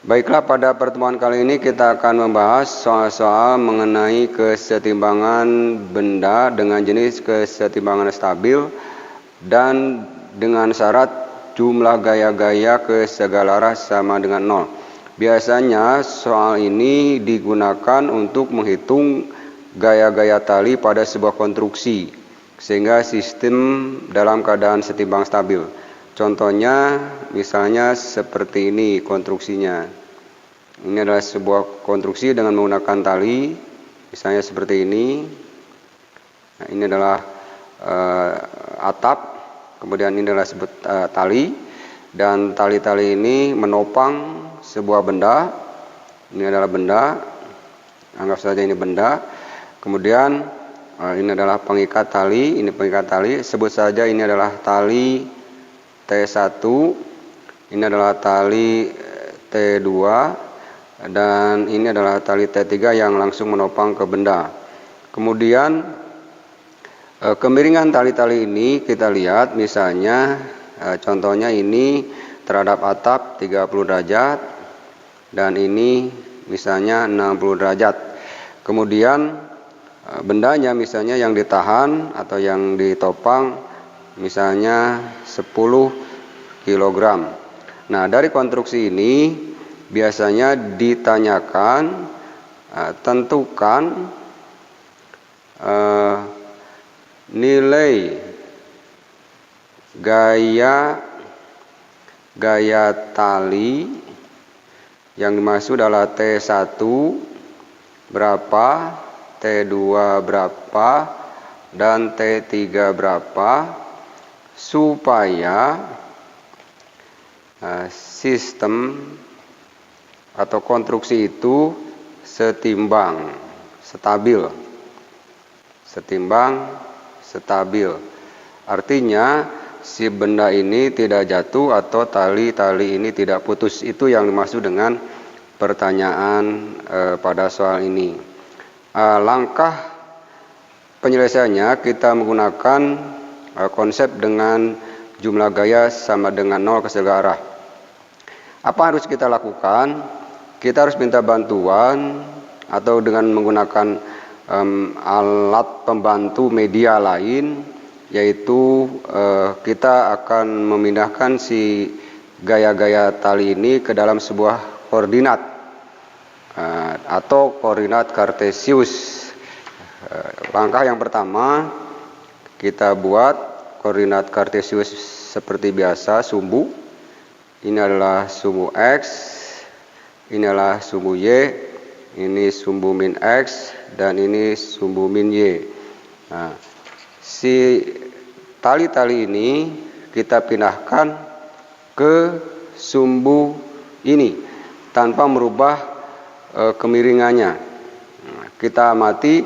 Baiklah, pada pertemuan kali ini kita akan membahas soal-soal mengenai kesetimbangan benda dengan jenis kesetimbangan stabil dan dengan syarat jumlah gaya-gaya ke segala arah sama dengan 0. Biasanya soal ini digunakan untuk menghitung gaya-gaya tali pada sebuah konstruksi sehingga sistem dalam keadaan setimbang stabil. Contohnya misalnya seperti ini konstruksinya. Ini adalah sebuah konstruksi dengan menggunakan tali, misalnya seperti ini. Nah, ini adalah atap, kemudian ini adalah tali, dan tali-tali ini menopang sebuah benda. Ini adalah benda, anggap saja ini benda. Kemudian ini adalah pengikat tali, ini pengikat tali. Sebut saja ini adalah tali T1, ini adalah tali T2, dan ini adalah tali T3 yang langsung menopang ke benda. Kemudian kemiringan tali-tali ini kita lihat, misalnya contohnya ini terhadap atap 30 derajat dan ini misalnya 60 derajat. Kemudian bendanya misalnya yang ditahan atau yang ditopang misalnya 10 kg. Nah, dari konstruksi ini biasanya ditanyakan tentukan nilai gaya tali yang dimaksud adalah T1 berapa, T2 berapa, dan T3 berapa, supaya sistem atau konstruksi itu setimbang, stabil. Artinya si benda ini tidak jatuh atau tali-tali ini tidak putus. Itu yang dimaksud dengan pertanyaan pada soal ini. Langkah penyelesaiannya kita menggunakan konsep dengan jumlah gaya sama dengan 0 ke segala arah. Apa harus kita lakukan? Kita harus minta bantuan atau dengan menggunakan alat pembantu media lain, yaitu kita akan memindahkan si gaya-gaya tali ini ke dalam sebuah koordinat atau koordinat kartesius. Langkah yang pertama, kita buat koordinat kartesius seperti biasa, sumbu. Ini adalah sumbu X, ini adalah sumbu Y, ini sumbu min X, dan ini sumbu min Y. Nah, si tali-tali ini kita pindahkan ke sumbu ini tanpa merubah kemiringannya. Nah, kita amati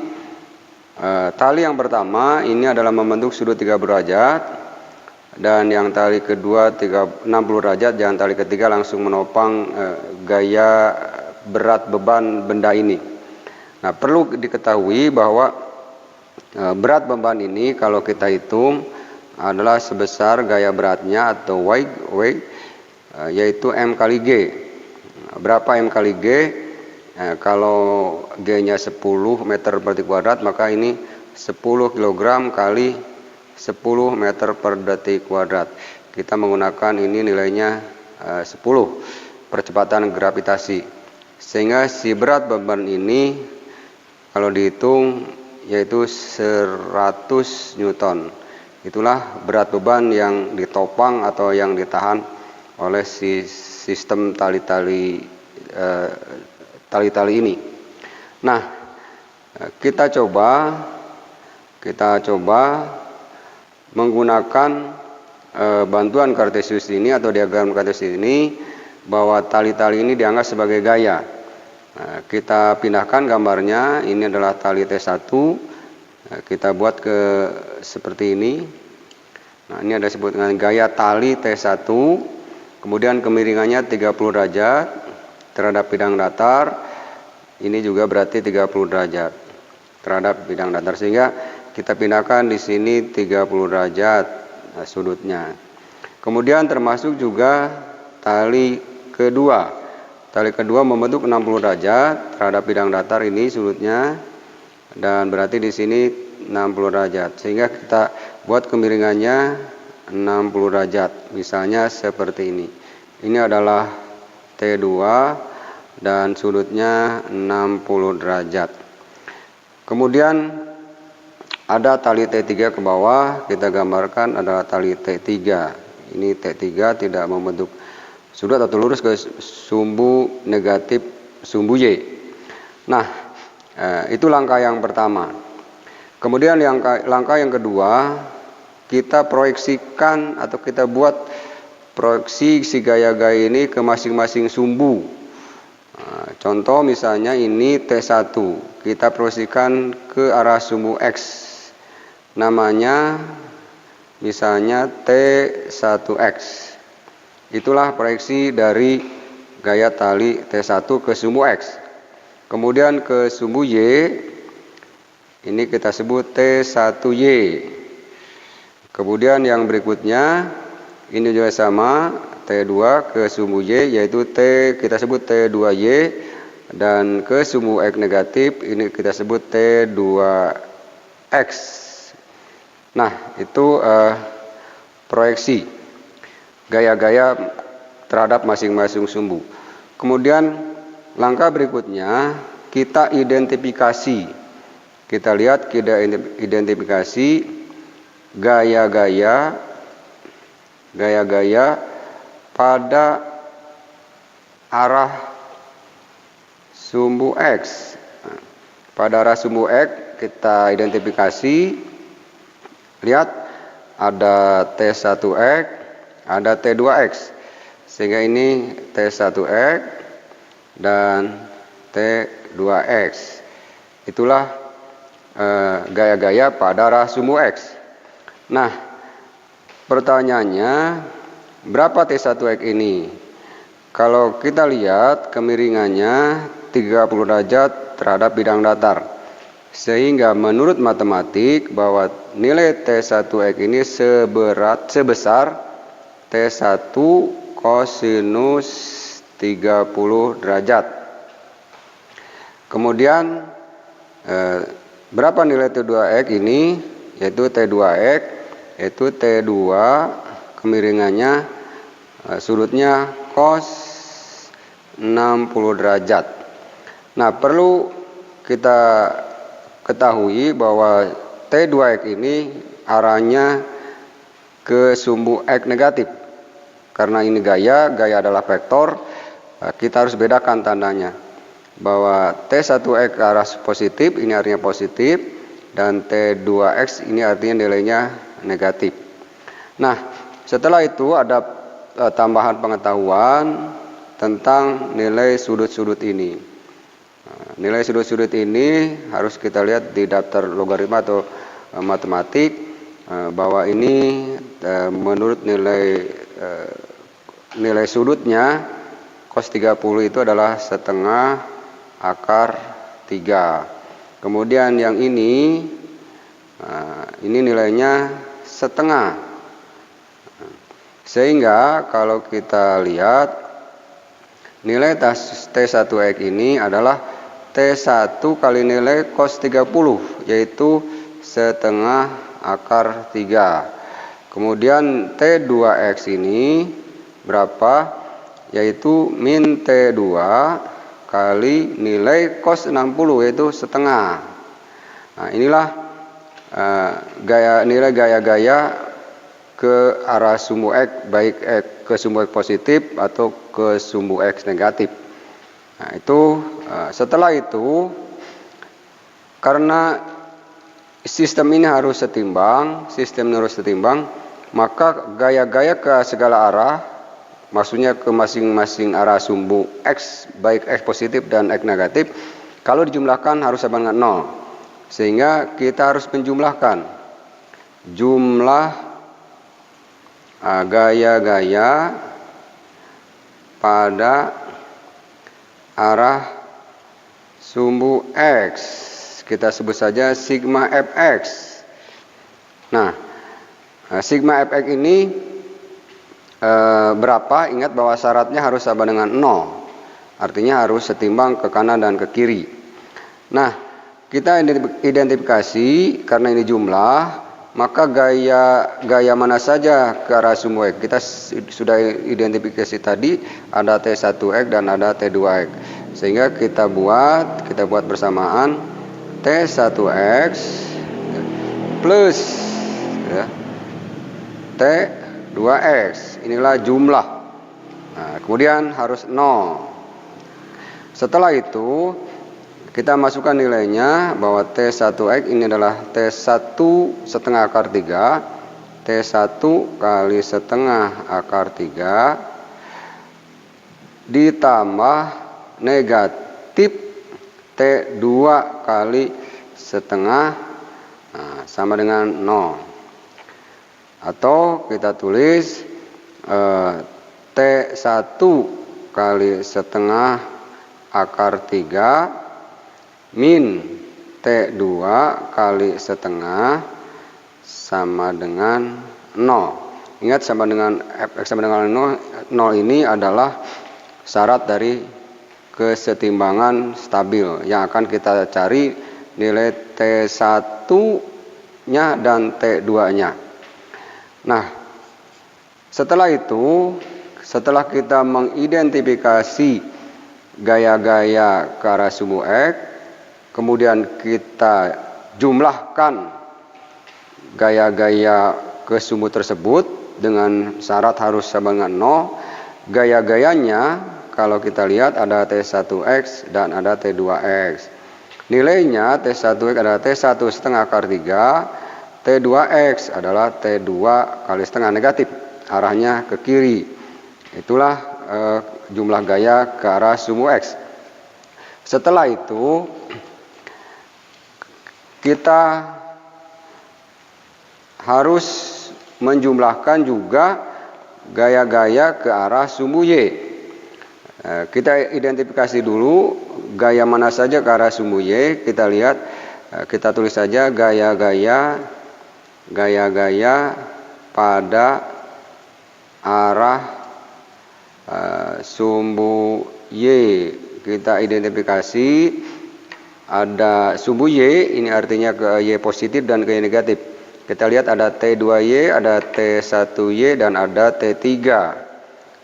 tali yang pertama ini adalah membentuk sudut 30 derajat, dan yang tali kedua 60 derajat, dan tali ketiga langsung menopang gaya berat beban benda ini. Nah, perlu diketahui bahwa berat beban ini kalau kita hitung adalah sebesar gaya beratnya atau weight yaitu M kali G. Berapa M kali G? Kalau G-nya 10 meter per detik kuadrat, maka ini 10 kg kali 10 meter per detik kuadrat. Kita menggunakan ini nilainya 10 percepatan gravitasi. Sehingga si berat beban ini kalau dihitung yaitu 100 Newton. Itulah berat beban yang ditopang atau yang ditahan oleh si sistem tali-tali ini. Nah, kita coba menggunakan bantuan kartesius ini atau diagram kartesius ini, bahwa tali-tali ini dianggap sebagai gaya. Nah, kita pindahkan gambarnya. Ini adalah tali T1. Nah, kita buat seperti ini. Nah, ini ada disebut dengan gaya tali T1. Kemudian kemiringannya 30 derajat terhadap bidang datar. Ini juga berarti 30 derajat terhadap bidang datar, sehingga kita pindahkan di sini 30 derajat sudutnya. Kemudian termasuk juga tali kedua. tali kedua membentuk 60 derajat terhadap bidang datar ini sudutnya, dan berarti di sini 60 derajat. Sehingga kita buat kemiringannya 60 derajat. Misalnya seperti ini. Ini adalah T2 dan sudutnya 60 derajat. Kemudian ada tali T3 ke bawah, kita gambarkan adalah tali T3. Ini T3 tidak membentuk sudut atau lurus ke sumbu negatif sumbu Y. Nah, itu langkah yang pertama. Kemudian langkah yang kedua, kita proyeksikan atau kita buat proyeksi si gaya-gaya ini ke masing-masing sumbu. Contoh misalnya ini T1, kita proyeksikan ke arah sumbu X. Namanya misalnya T1X. Itulah proyeksi dari gaya tali T1 ke sumbu X. Kemudian ke sumbu Y, ini kita sebut T1Y. Kemudian yang berikutnya, ini juga sama, T2 ke sumbu Y, yaitu kita sebut T2Y. Dan ke sumbu X negatif, ini kita sebut T2X. Nah, itu proyeksi gaya-gaya terhadap masing-masing sumbu. Kemudian langkah berikutnya kita identifikasi. Kita lihat, kita identifikasi gaya-gaya pada arah sumbu X. Pada arah sumbu X kita identifikasi. Lihat, ada T1X, ada T2X, sehingga ini T1X dan T2X. Itulah gaya-gaya pada arah sumbu X. Nah, pertanyaannya, berapa T1X ini? Kalau kita lihat kemiringannya 30 derajat terhadap bidang datar. Sehingga menurut matematik bahwa nilai T1X ini sebesar T1 kosinus 30 derajat. Kemudian berapa nilai T2X ini? Yaitu T2X, yaitu T2 kemiringannya sudutnya cos 60 derajat. Nah, perlu kita ketahui bahwa T2X ini arahnya ke sumbu X negatif. Karena ini gaya adalah vektor, kita harus bedakan tandanya. Bahwa T1X ke arah positif, ini artinya positif, dan T2X ini artinya nilainya negatif. Nah, setelah itu ada tambahan pengetahuan tentang nilai sudut-sudut ini. Nilai sudut-sudut ini harus kita lihat di daftar logaritma atau matematik, bahwa ini menurut nilai sudutnya cos 30 itu adalah setengah akar 3. Kemudian yang ini nilainya setengah. Sehingga kalau kita lihat nilai T1X ini adalah T1 kali nilai cos 30, yaitu setengah akar 3. Kemudian T2X ini berapa? Yaitu min T2 kali nilai cos 60, yaitu setengah. Nah, inilah nilai gaya-gaya ke arah sumbu X, baik X ke sumbu X positif atau ke sumbu X negatif. Nah, itu setelah itu, karena sistem ini harus setimbang, maka gaya-gaya ke segala arah, maksudnya ke masing-masing arah sumbu X, baik X positif dan X negatif, kalau dijumlahkan harus sama dengan 0. Sehingga kita harus menjumlahkan jumlah gaya-gaya pada arah sumbu X. Kita sebut saja sigma fx. Nah, sigma fx ini berapa? Ingat bahwa syaratnya harus sama dengan 0. artinya harus setimbang ke kanan dan ke kiri. Nah, kita identifikasi karena ini jumlah, maka gaya mana saja ke arah sumbu X. Kita sudah identifikasi tadi ada T1X dan ada T2X. Sehingga kita buat bersamaan T1X plus ya, T2X. Inilah jumlah. Nah, kemudian harus 0. Setelah itu kita masukkan nilainya bahwa T1X ini adalah T1 setengah akar 3, T1 kali setengah akar 3 ditambah negatif T2 kali setengah, sama dengan 0. Atau kita tulis T1 kali setengah akar 3 min T2 kali setengah sama dengan 0. Ingat, sama dengan Fx sama dengan 0 ini adalah syarat dari kesetimbangan stabil yang akan kita cari nilai T1-nya dan T2-nya. Nah, setelah itu, setelah kita mengidentifikasi gaya-gaya ke arah sumbu X, kemudian kita jumlahkan gaya-gaya ke sumbu tersebut dengan syarat harus sama dengan 0. Gaya-gayanya kalau kita lihat ada T1X dan ada T2X. Nilainya T1X adalah T1 setengah akar 3, T2X adalah T2 kali setengah negatif, arahnya ke kiri. Itulah jumlah gaya ke arah sumbu X. Setelah itu kita harus menjumlahkan juga gaya-gaya ke arah sumbu Y. Kita identifikasi dulu gaya mana saja ke arah sumbu Y. Kita lihat, kita tulis saja gaya-gaya pada arah sumbu Y. Kita identifikasi ada sumbu Y, ini artinya ke Y positif dan ke Y negatif. Kita lihat ada T2Y, ada T1Y, dan ada T3.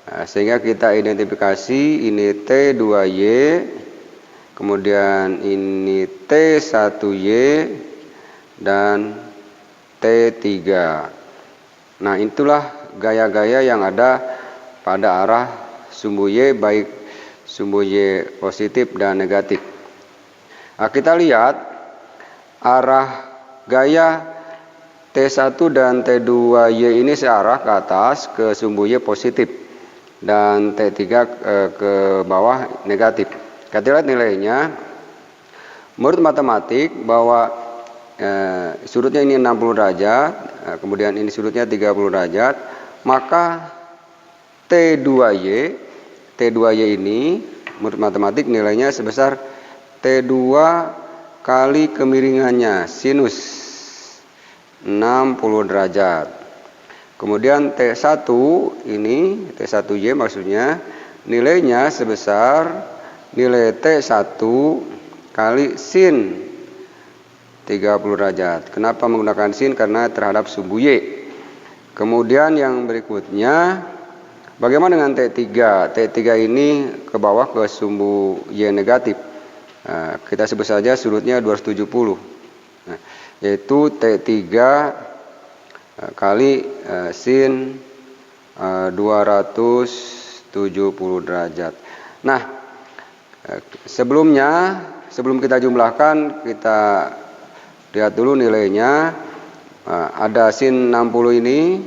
Nah, sehingga kita identifikasi ini T2Y, kemudian ini T1Y, dan T3. Nah, itulah gaya-gaya yang ada pada arah sumbu Y, baik sumbu Y positif dan negatif. Nah, kita lihat arah gaya T1 dan T2Y ini searah ke atas ke sumbu Y positif dan T3 ke bawah negatif. Kita lihat nilainya. Menurut matematik bahwa sudutnya ini 60 derajat, kemudian ini sudutnya 30 derajat, maka T2Y ini menurut matematik nilainya sebesar T2 kali kemiringannya sinus 60 derajat. Kemudian T1 ini, T1Y maksudnya, nilainya sebesar nilai T1 kali sin 30 derajat. Kenapa menggunakan sin? Karena terhadap sumbu Y. Kemudian yang berikutnya, bagaimana dengan T3? T3 ini ke bawah ke sumbu Y negatif. Kita sebut saja sudutnya 270. Yaitu T3 kali sin 270 derajat. Nah, sebelum kita jumlahkan, kita lihat dulu nilainya. Ada sin 60 ini,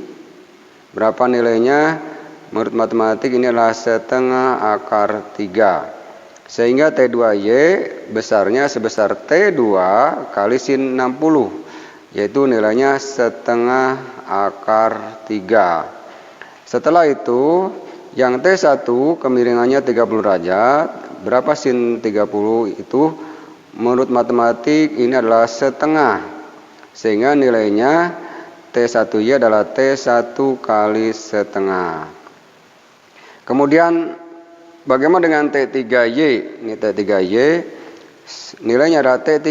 berapa nilainya? Menurut matematik ini adalah setengah akar 3. Sehingga T2Y besarnya sebesar T2 kali sin 60. Yaitu nilainya setengah akar 3. Setelah itu, yang T1 kemiringannya 30 derajat. Berapa sin 30 itu? Menurut matematik ini adalah setengah. Sehingga nilainya T1Y adalah T1 kali setengah. Kemudian bagaimana dengan T3Y? Ini T3Y, nilainya adalah T3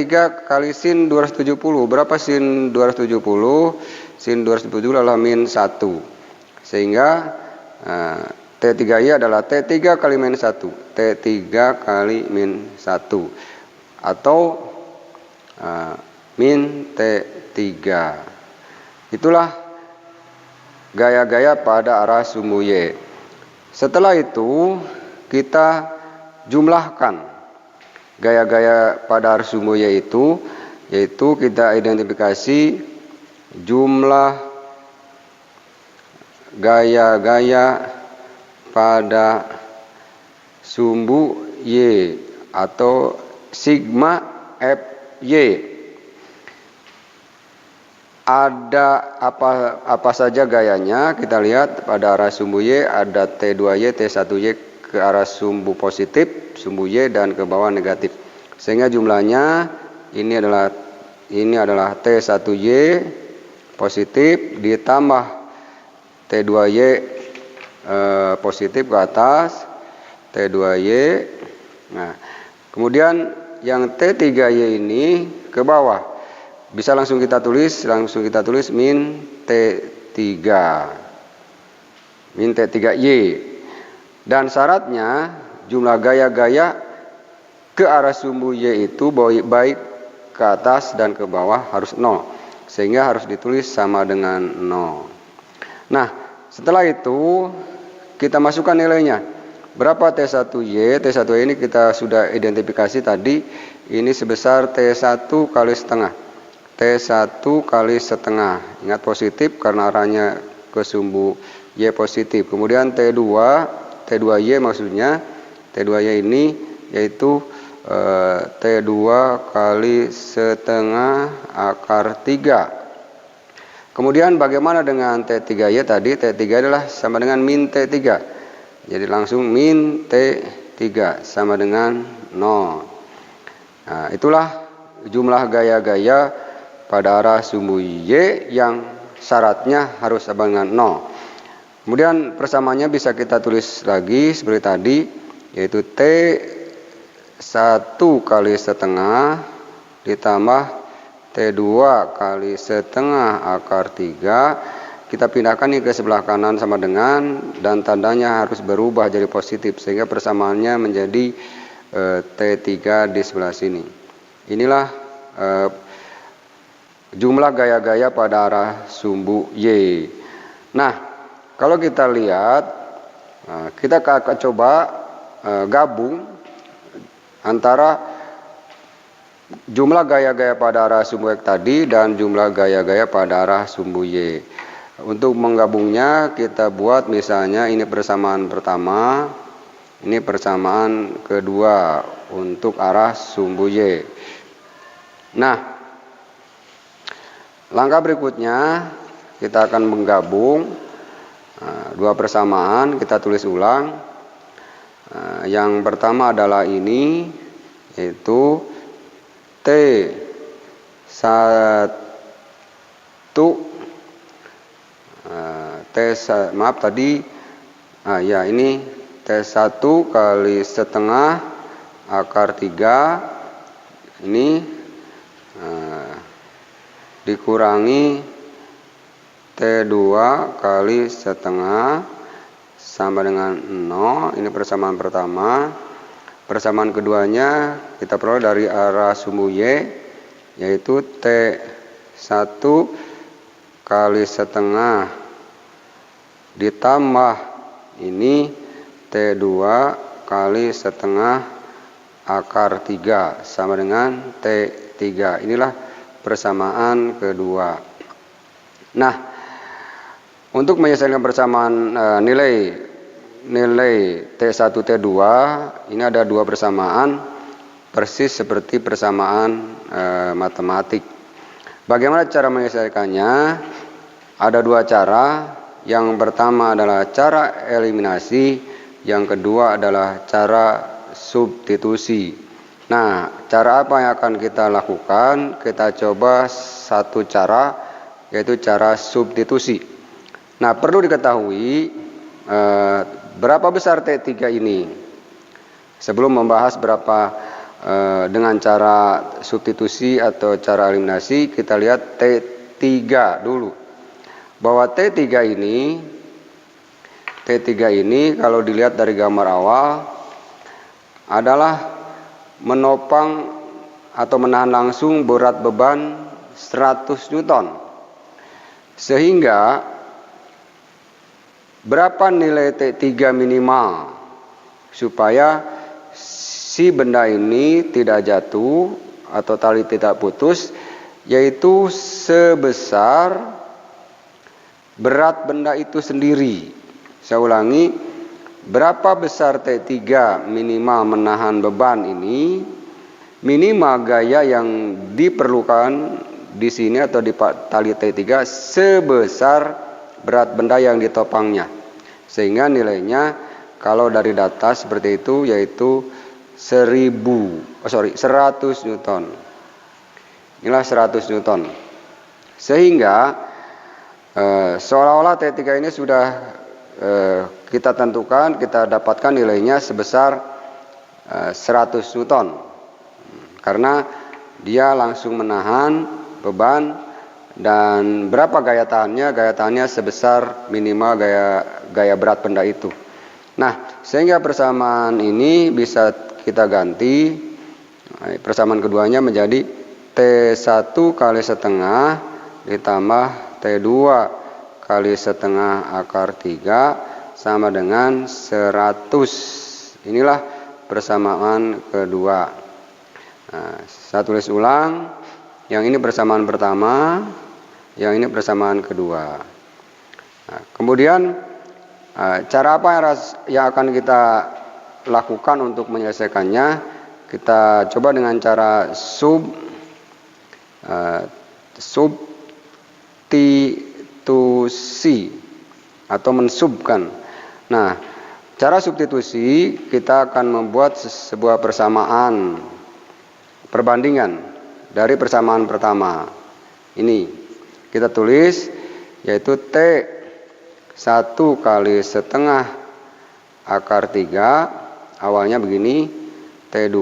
kali sin 270. Berapa sin 270? Sin 270 adalah min 1. Sehingga T3Y adalah T3 kali min 1. T3 kali min 1. Atau min T3. Itulah gaya-gaya pada arah sumbu Y. Setelah itu kita jumlahkan gaya-gaya pada arah sumbu Y itu, yaitu kita identifikasi jumlah gaya-gaya pada sumbu Y atau sigma FY. Ada apa saja gayanya? Kita lihat pada arah sumbu Y ada T2Y, T1Y ke arah sumbu positif, sumbu Y dan ke bawah negatif. Sehingga jumlahnya ini adalah T1Y positif ditambah T2Y positif ke atas, T2Y. Nah, kemudian yang T3Y ini ke bawah. Bisa langsung kita tulis min T3. Min T3Y. Dan syaratnya jumlah gaya-gaya ke arah sumbu Y itu baik ke atas dan ke bawah harus 0. Sehingga harus ditulis sama dengan 0. Nah, setelah itu kita masukkan nilainya. Berapa T1Y? T1Y ini kita sudah identifikasi tadi. Ini sebesar T1 kali setengah. T1 kali setengah. Ingat positif karena arahnya ke sumbu Y positif. Kemudian T2Y maksudnya. T2Y ini yaitu T2 kali setengah akar 3. Kemudian bagaimana dengan T3Y tadi? T3 adalah sama dengan min T3. Jadi langsung min T3 sama dengan 0. Nah, itulah jumlah gaya-gaya pada arah sumbu Y yang syaratnya harus sama dengan 0. Kemudian persamaannya bisa kita tulis lagi seperti tadi, yaitu T1 kali setengah ditambah T2 kali setengah akar 3. Kita pindahkan ini ke sebelah kanan sama dengan, dan tandanya harus berubah jadi positif sehingga persamaannya menjadi T3 di sebelah sini. Inilah jumlah gaya-gaya pada arah sumbu Y. Nah, kalau kita lihat, kita akan coba gabung antara jumlah gaya-gaya pada arah sumbu X tadi dan jumlah gaya-gaya pada arah sumbu Y. Untuk menggabungnya kita buat misalnya ini persamaan pertama, ini persamaan kedua untuk arah sumbu Y. Nah, langkah berikutnya kita akan menggabung dua persamaan, kita tulis ulang. Yang pertama adalah ini, yaitu T1 ini T1 kali setengah akar 3 ini dikurangi T2 kali setengah sama dengan 0. Ini persamaan pertama. Persamaan keduanya kita peroleh dari arah sumbu Y, yaitu T1 kali setengah ditambah ini T2 kali setengah akar 3 sama dengan T3. Inilah persamaan kedua. Nah, untuk menyelesaikan persamaan nilai T1 T2, ini ada dua persamaan persis seperti persamaan matematik. Bagaimana cara menyelesaikannya? Ada dua cara. Yang pertama adalah cara eliminasi, yang kedua adalah cara substitusi. Nah, cara apa yang akan kita lakukan? Kita coba satu cara, yaitu cara substitusi. Nah, perlu diketahui berapa besar T3 ini. Sebelum membahas dengan cara substitusi atau cara eliminasi, kita lihat T3 dulu. Bahwa T3 ini kalau dilihat dari gambar awal adalah menopang atau menahan langsung berat beban 100 Newton. Sehingga berapa nilai T3 minimal supaya si benda ini tidak jatuh atau tali tidak putus, yaitu sebesar berat benda itu sendiri. Saya ulangi, berapa besar T3 minimal menahan beban ini, minimal gaya yang diperlukan di sini atau di tali T3 sebesar berat benda yang ditopangnya. Sehingga nilainya kalau dari data seperti itu yaitu 100 Newton. Inilah 100 Newton. Sehingga seolah-olah T3 ini sudah kita tentukan, kita dapatkan nilainya sebesar 100 Newton. Karena dia langsung menahan beban dan berapa gaya tahannya? Gaya tahannya sebesar minimal gaya berat benda itu. Nah, sehingga persamaan ini bisa kita ganti, persamaan keduanya menjadi T1 kali setengah ditambah T2 kali setengah akar 3 sama dengan 100. Inilah persamaan kedua. Nah, saya tulis ulang, yang ini persamaan pertama, yang ini persamaan kedua. Nah, kemudian cara apa yang akan kita lakukan untuk menyelesaikannya? Kita coba dengan cara substitusi atau mensubkan. Nah, cara substitusi kita akan membuat sebuah persamaan, perbandingan dari persamaan pertama. Ini kita tulis yaitu T1 kali setengah akar 3, awalnya begini, T2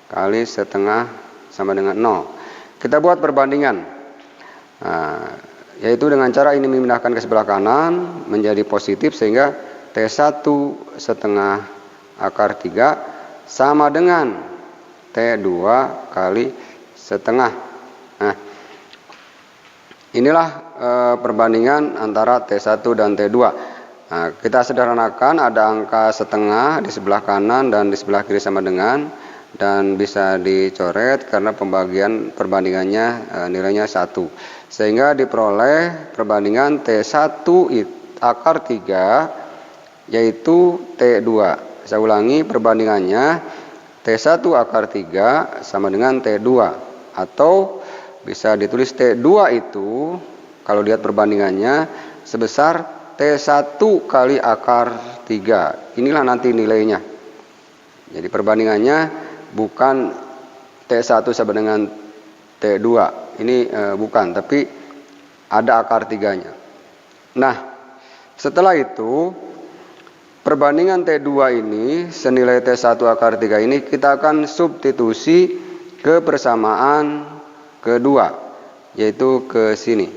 kali setengah sama dengan 0. Kita buat perbandingan, yaitu dengan cara ini memindahkan ke sebelah kanan menjadi positif, sehingga T1 setengah akar 3 sama dengan T2 kali setengah. Nah, inilah perbandingan antara T1 dan T2. Nah, kita sederhanakan, ada angka setengah di sebelah kanan dan di sebelah kiri sama dengan, dan bisa dicoret karena perbandingannya nilainya 1. Sehingga diperoleh perbandingan T1 akar 3 yaitu T2. Saya ulangi, perbandingannya T1 akar 3 sama dengan T2, atau bisa ditulis T2 itu kalau lihat perbandingannya sebesar T1 kali akar 3. Inilah nanti nilainya. Jadi perbandingannya bukan T1 sama dengan T2. Ini bukan, tapi ada akar 3-nya. Nah, setelah itu perbandingan T2 ini senilai T1 akar 3 ini kita akan substitusi ke persamaan kedua, yaitu ke sini.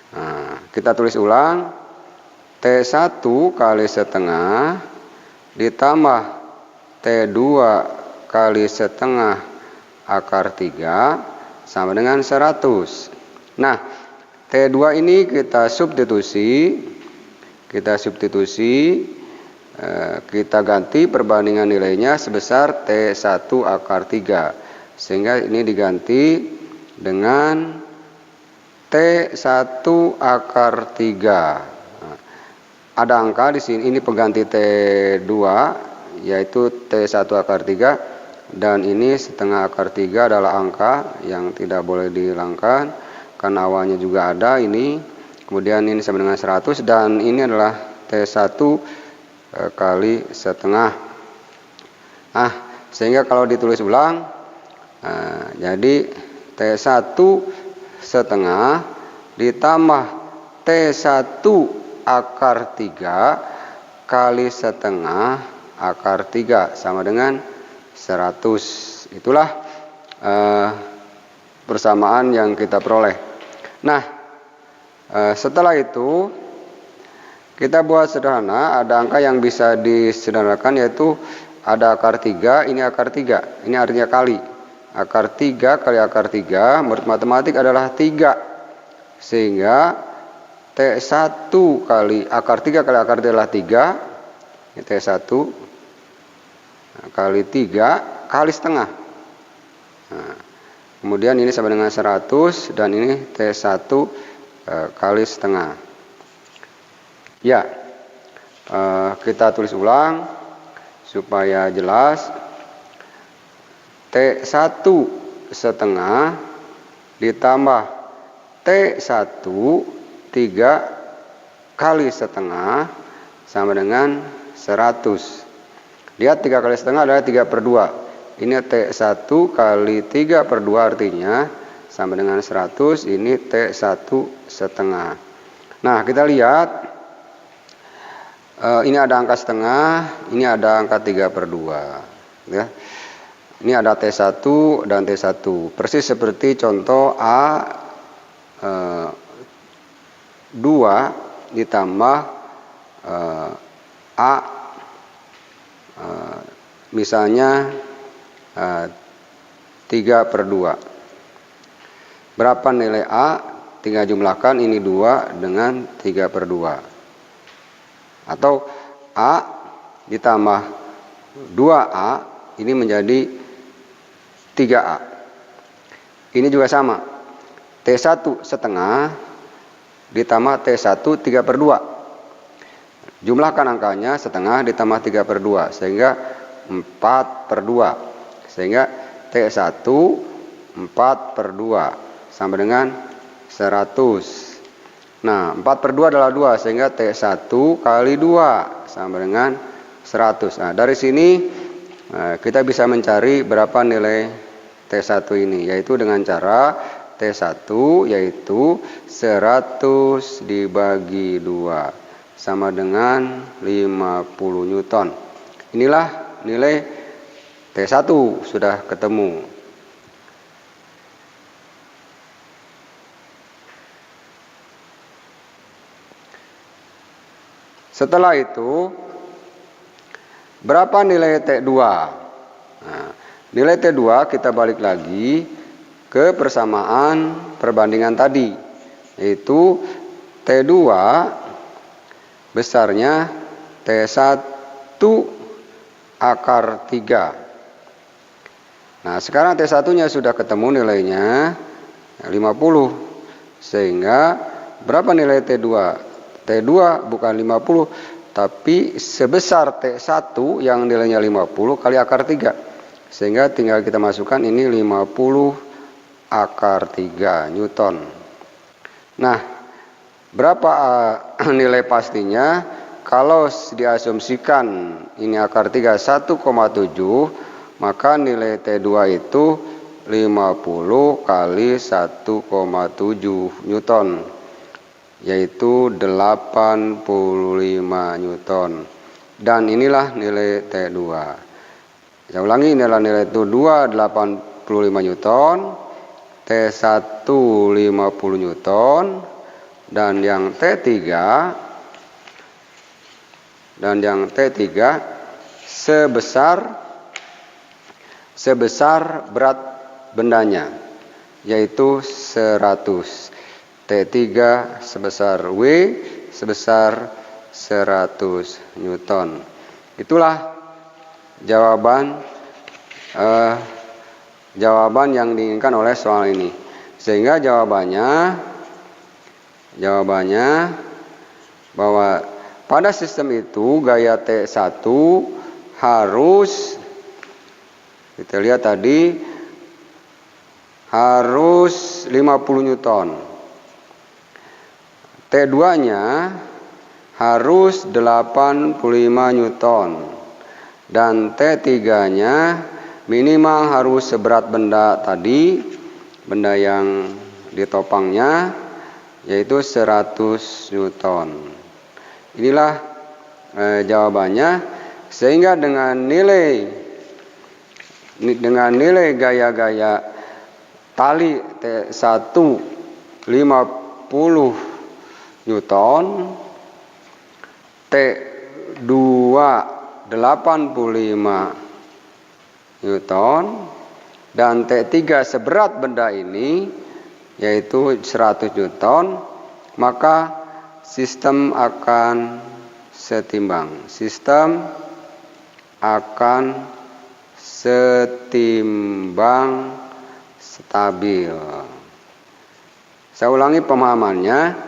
Nah, kita tulis ulang, T1 kali setengah ditambah T2 kali setengah akar 3 sama dengan 100. Nah, T2 ini kita substitusi, kita ganti perbandingan nilainya sebesar T1 akar 3. Sehingga ini diganti dengan T1 akar 3. Nah, ada angka di sini, ini pengganti T2 yaitu T1 akar 3, dan ini setengah akar 3 adalah angka yang tidak boleh dihilangkan karena awalnya juga ada ini. Kemudian ini sama dengan 100, dan ini adalah T1 kali setengah. Nah, sehingga kalau ditulis ulang, jadi T1 setengah ditambah T1 akar 3 kali setengah akar 3 sama dengan 100. Itulah persamaan yang kita peroleh. Nah, setelah itu kita buat sederhana. Ada angka yang bisa disederhanakan, yaitu ada akar 3, ini akar 3. Ini artinya kali. Akar 3 kali akar 3 menurut matematik adalah 3. Sehingga T1 kali akar 3 kali akar 3 adalah 3. Ini T1 kali 3 kali setengah. Nah, kemudian ini sama dengan 100 dan ini T1 kali setengah. Ya, kita tulis ulang supaya jelas. T1 setengah ditambah T1 3 kali setengah sama dengan 100. Lihat 3 kali setengah adalah 3/2. Ini T1 kali 3/2 artinya sama dengan 100. Ini T1 setengah. Nah, kita lihat. Ini ada angka setengah. Ini ada angka 3/2. Ya. Ini ada T1 dan T1. Persis seperti contoh A 2 ditambah A misalnya 3/2. Berapa nilai A? Tinggal jumlahkan ini 2 dengan 3/2. Atau A ditambah 2A ini menjadi 3A. Ini juga sama. T1 setengah ditambah T1 3/2. Jumlahkan angkanya setengah ditambah 3/2 sehingga 4/2. Sehingga T1 4/2 sama dengan 100. Nah, 4/2 adalah 2 sehingga T1 kali 2 sama dengan 100. Nah, dari sini kita bisa mencari berapa nilai T1 ini, yaitu dengan cara T1 yaitu 100 dibagi 2 sama dengan 50 Newton. Inilah nilai T1 sudah ketemu. Setelah itu, berapa nilai T2? Nah, nilai T2 kita balik lagi ke persamaan perbandingan tadi, yaitu T2 besarnya T1 akar 3. Nah, sekarang T1-nya sudah ketemu nilainya 50. Sehingga berapa nilai T2? T2 bukan 50, tapi sebesar T1 yang nilainya 50 kali akar 3. Sehingga tinggal kita masukkan ini 50 akar 3 Newton. Nah, berapa nilai pastinya? Kalau diasumsikan ini akar 3 1,7, maka nilai T2 itu 50 kali 1,7 Newton, yaitu 85 Newton. Dan inilah nilai T2. Saya ulangi, inilah nilai T2 85 Newton, T1 50 Newton, dan yang T3 sebesar berat bendanya, yaitu 100. T3 sebesar W sebesar 100 Newton. Itulah jawaban yang diinginkan oleh soal ini. Sehingga jawabannya bahwa pada sistem itu gaya T1 harus, kita lihat tadi, harus 50 Newton. T2-nya harus 85 Newton. Dan T3-nya minimal harus seberat benda tadi, benda yang ditopangnya, yaitu 100 Newton. Inilah jawabannya. sehingga dengan nilai gaya-gaya tali T1 50 Newton, T2 85 Newton, dan T3 seberat benda ini yaitu 100 Newton, maka sistem akan setimbang. Sistem akan setimbang stabil. Saya ulangi pemahamannya.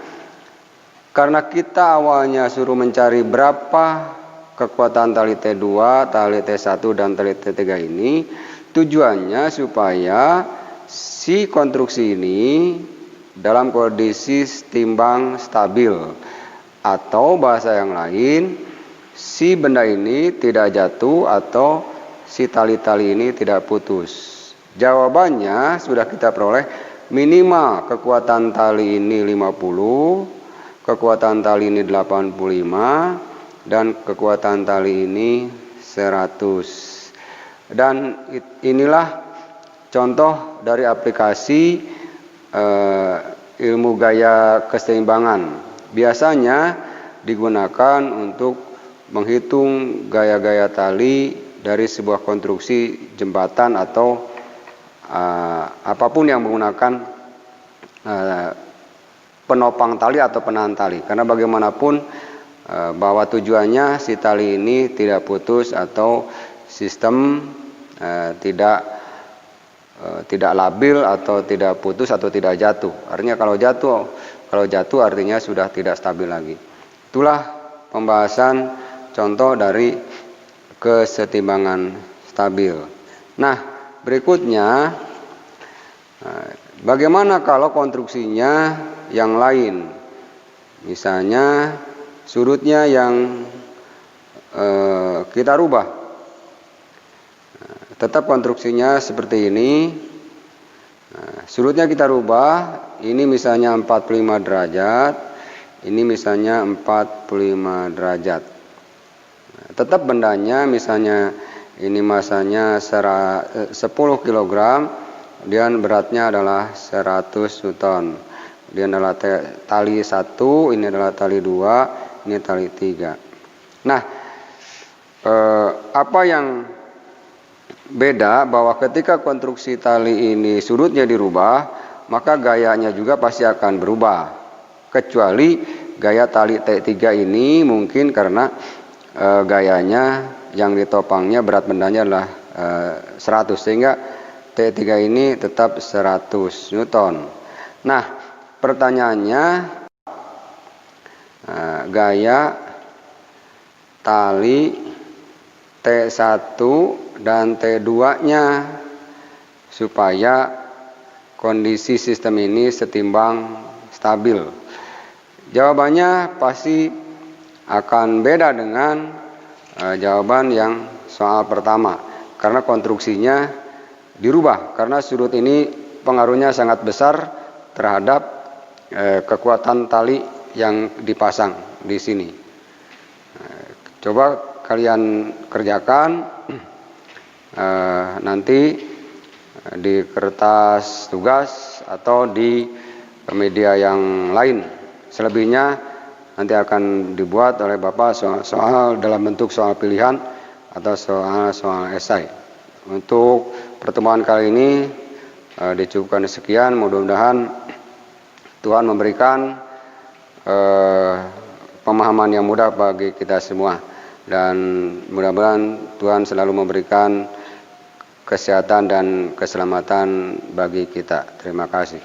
Karena kita awalnya suruh mencari berapa kekuatan tali T2, tali T1, dan tali T3 ini, tujuannya supaya si konstruksi ini dalam kondisi setimbang stabil, atau bahasa yang lain, si benda ini tidak jatuh atau si tali-tali ini tidak putus. Jawabannya sudah kita peroleh, minimal kekuatan tali ini 50, kekuatan tali ini 85, dan kekuatan tali ini 100. Dan inilah contoh dari aplikasi ilmu gaya keseimbangan. Biasanya digunakan untuk menghitung gaya-gaya tali dari sebuah konstruksi jembatan atau apapun yang menggunakan penopang tali atau penahan tali. Karena bagaimanapun bahwa tujuannya si tali ini tidak putus atau sistem tidak labil atau tidak putus atau tidak jatuh. Artinya kalau jatuh artinya sudah tidak stabil lagi. Itulah pembahasan contoh dari kesetimbangan stabil. Nah, berikutnya bagaimana kalau konstruksinya yang lain? Misalnya sudutnya yang kita rubah. Tetap konstruksinya seperti ini. Sudutnya kita rubah. Ini misalnya 45 derajat. Ini misalnya 45 derajat. Tetap bendanya misalnya ini masanya 10 kg. Kemudian beratnya adalah 100 Newton. Dia adalah tali 1, ini adalah tali 2, ini tali 3. Nah, apa yang beda bahwa ketika konstruksi tali ini sudutnya dirubah, maka gayanya juga pasti akan berubah. Kecuali gaya tali T3 ini mungkin karena gayanya yang ditopangnya berat bendanya adalah 100, sehingga T3 ini tetap 100 Newton. Nah, pertanyaannya, gaya tali T1 dan T2-nya supaya kondisi sistem ini setimbang stabil. Jawabannya pasti akan beda dengan jawaban yang soal pertama, karena konstruksinya dirubah, karena sudut ini pengaruhnya sangat besar terhadap kekuatan tali yang dipasang di sini. Coba kalian kerjakan nanti di kertas tugas atau di media yang lain. Selebihnya nanti akan dibuat oleh Bapak soal dalam bentuk soal pilihan atau soal esai. Untuk pertemuan kali ini dicukupkan sekian. Mudah-mudahan Tuhan memberikan pemahaman yang mudah bagi kita semua, dan mudah-mudahan Tuhan selalu memberikan kesehatan dan keselamatan bagi kita. Terima kasih.